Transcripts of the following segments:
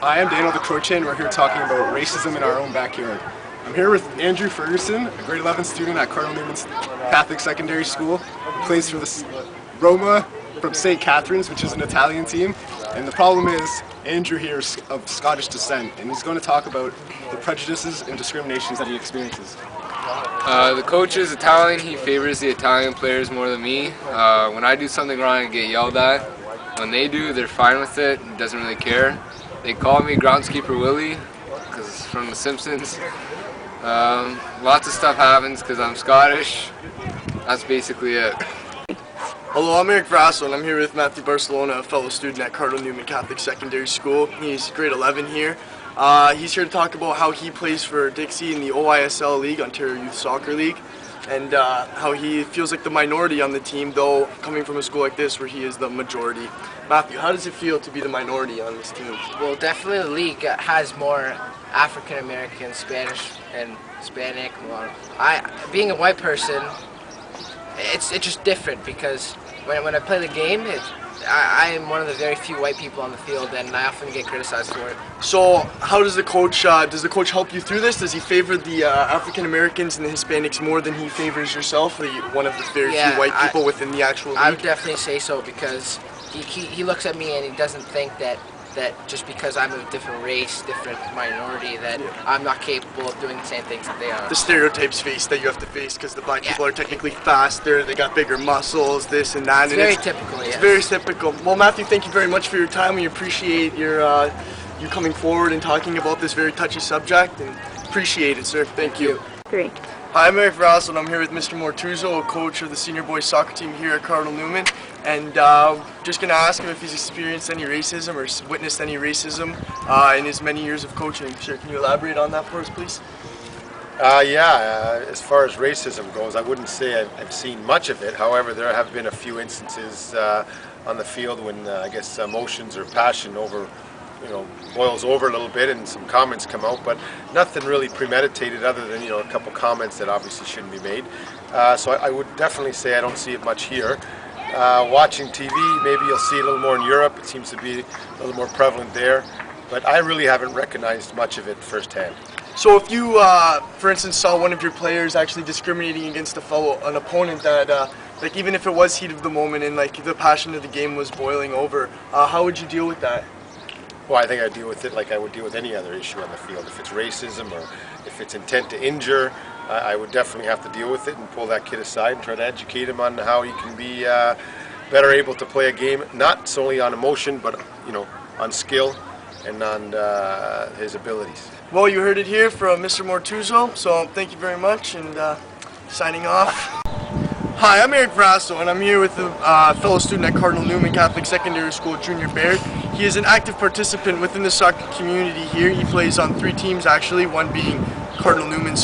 Hi, I'm Daniel the Croce, and we're here talking about racism in our own backyard. I'm here with Andrew Ferguson, a grade 11 student at Cardinal Newman Catholic Secondary School, who plays for the Roma from St. Catherine's, which is an Italian team. And the problem is, Andrew here is of Scottish descent, and he's going to talk about the prejudices and discriminations that he experiences. The coach is Italian. He favors the Italian players more than me. When I do something wrong, I get yelled at. When they do, they're fine with it. Doesn't really care. They call me Groundskeeper Willie because it's from The Simpsons. Lots of stuff happens because I'm Scottish. That's basically it. Hello, I'm Eric Vrasso, and I'm here with Matthew Barcelona, a fellow student at Cardinal Newman Catholic Secondary School. He's grade 11 here. He's here to talk about how he plays for Dixie in the OISL League, Ontario Youth Soccer League, and how he feels like the minority on the team, though coming from a school like this where he is the majority. Matthew, how does it feel to be the minority on this team? Well, definitely the league has more African American, Spanish, and Hispanic. Being a white person, it's just different because when I play the game, I am one of the very few white people on the field, and I often get criticized for it. So, how does the coach help you through this? Does he favor the African Americans and the Hispanics more than he favors yourself, one of the very few white people within the actual league? I would definitely say so, because he looks at me and he doesn't think that just because I'm a different race, different minority, that I'm not capable of doing the same things that they are. The stereotypes that you have to face because the black people are technically faster, they got bigger muscles, this and that. It's very typical, yes. It's very typical. Well, Matthew, thank you very much for your time. We appreciate your you coming forward and talking about this very touchy subject, and appreciate it, sir. Thank you. Great. Hi, I'm Eric Vrasso, and I'm here with Mr. Mortuzzo, a coach of the senior boys soccer team here at Cardinal Newman. And just going to ask him if he's experienced any racism or witnessed any racism in his many years of coaching. Sure, can you elaborate on that for us, please? As far as racism goes, I wouldn't say I've seen much of it. However, there have been a few instances on the field when I guess emotions or passion boils over a little bit and some comments come out, but nothing really premeditated other than a couple comments that obviously shouldn't be made. So I would definitely say I don't see it much here. Watching TV, maybe you'll see it a little more in Europe. It seems to be a little more prevalent there, but I really haven't recognized much of it firsthand. So if you, for instance, saw one of your players actually discriminating against an opponent that, like even if it was heat of the moment and like the passion of the game was boiling over, how would you deal with that? Well, I think I deal with it like I would deal with any other issue on the field. If it's racism or if it's intent to injure, I would definitely have to deal with it and pull that kid aside and try to educate him on how he can be better able to play a game, not solely on emotion, but on skill and on his abilities. Well, you heard it here from Mr. Mortuzzo, so thank you very much, and signing off. Hi, I'm Eric Vrasso, and I'm here with a fellow student at Cardinal Newman Catholic Secondary School, Junior Baird. He is an active participant within the soccer community here. He plays on 3 teams actually, one being Cardinal Newman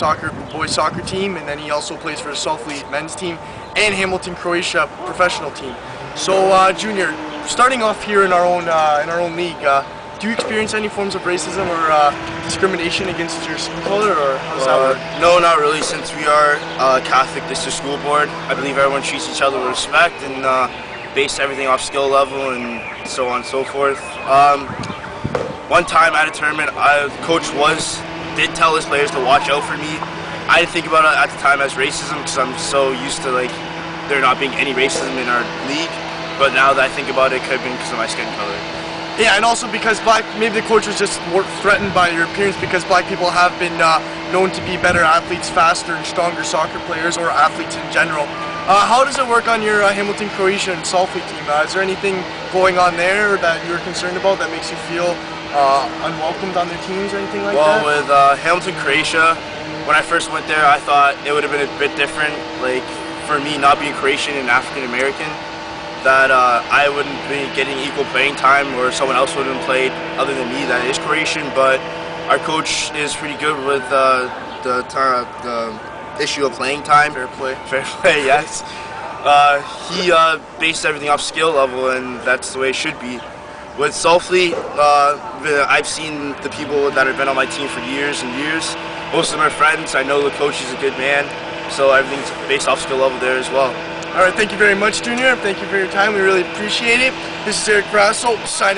boys soccer team, and then he also plays for the Salfleet men's team and Hamilton, Croatia professional team. So, Junior, starting off here in our own league, do you experience any forms of racism or discrimination against your skin color, or how does that work? No, not really. Since we are a Catholic district school board, I believe everyone treats each other with respect and base everything off skill level and so on and so forth. One time at a tournament, coach did tell his players to watch out for me. I didn't think about it at the time as racism because I'm so used to there not being any racism in our league. But now that I think about it, it could have been because of my skin color. Yeah, and also because maybe the coach was just more threatened by your appearance because black people have been known to be better athletes, faster and stronger soccer players, or athletes in general. How does it work on your Hamilton, Croatia and Salfleet team? Is there anything going on there that you're concerned about that makes you feel unwelcomed on their teams or anything like that? Well, with Hamilton, Croatia, when I first went there, I thought it would have been a bit different. Like, for me, not being Croatian and African American, that I wouldn't be getting equal playing time, or someone else would have been played other than me that is Croatian. But our coach is pretty good with the issue of playing time. Fair play. Fair play, yes. He based everything off skill level, and that's the way it should be. With Salfleet, I've seen the people that have been on my team for years and years. Most of them are friends. I know the coach is a good man, so everything's based off skill level there as well. All right, thank you very much, Junior. Thank you for your time. We really appreciate it. This is Eric Vrasso signing